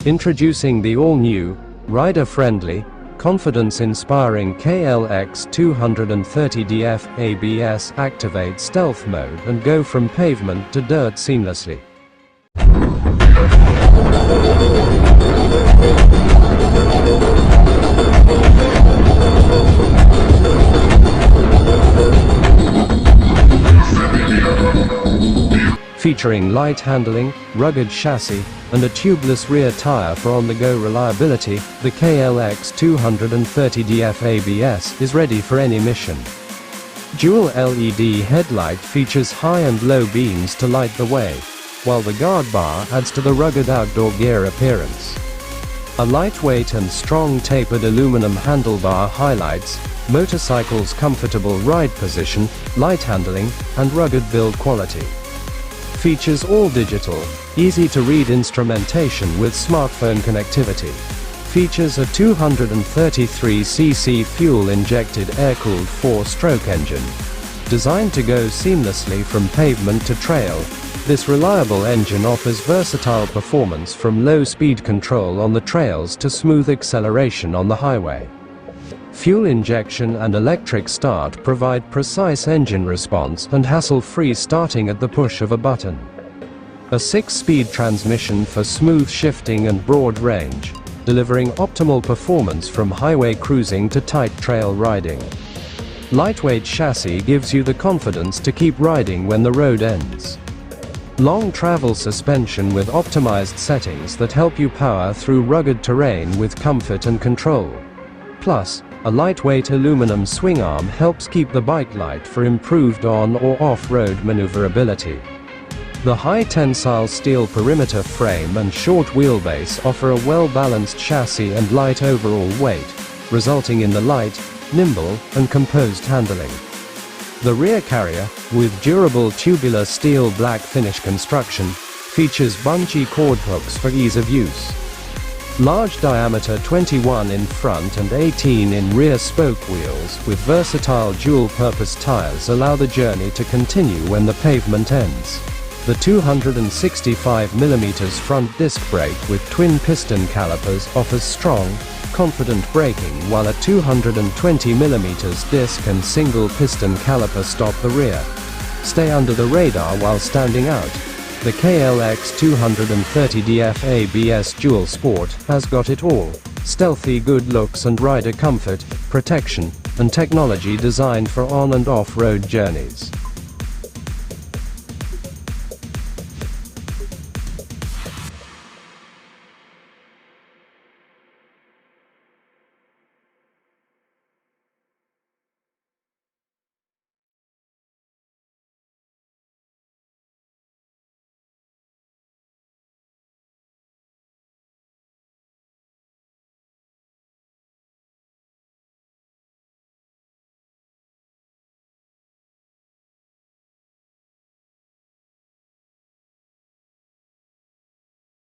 Introducing the all-new, rider-friendly, confidence-inspiring KLX 230DF ABS. Activate stealth mode and go from pavement to dirt seamlessly. Featuring light handling, rugged chassis, and a tubeless rear tire for on-the-go reliability, the KLX 230DF ABS is ready for any mission. Dual LED headlight features high and low beams to light the way, while the guard bar adds to the rugged outdoor gear appearance. A lightweight and strong tapered aluminum handlebar highlights motorcycle's comfortable ride position, light handling, and rugged build quality. Features all digital, easy-to-read instrumentation with smartphone connectivity. Features a 233cc fuel-injected air-cooled 4-stroke engine. Designed to go seamlessly from pavement to trail, this reliable engine offers versatile performance from low-speed control on the trails to smooth acceleration on the highway. Fuel injection and electric start provide precise engine response and hassle-free starting at the push of a button. A 6-speed transmission for smooth shifting and broad range, delivering optimal performance from highway cruising to tight trail riding. Lightweight chassis gives you the confidence to keep riding when the road ends. Long travel suspension with optimized settings that help you power through rugged terrain with comfort and control. Plus, a lightweight aluminum swing arm helps keep the bike light for improved on- or off-road maneuverability. The high-tensile steel perimeter frame and short wheelbase offer a well-balanced chassis and light overall weight, resulting in the light, nimble, and composed handling. The rear carrier, with durable tubular steel black finish construction, features bunchy cord hooks for ease of use. Large diameter 21 in front and 18 in rear spoke wheels with versatile dual-purpose tires allow the journey to continue when the pavement ends. The 265mm front disc brake with twin piston calipers offers strong, confident braking, while a 220mm disc and single piston caliper stop the rear. Stay under the radar while standing out. The KLX 230DF ABS Dual Sport has got it all: stealthy good looks and rider comfort, protection, and technology designed for on and off-road journeys.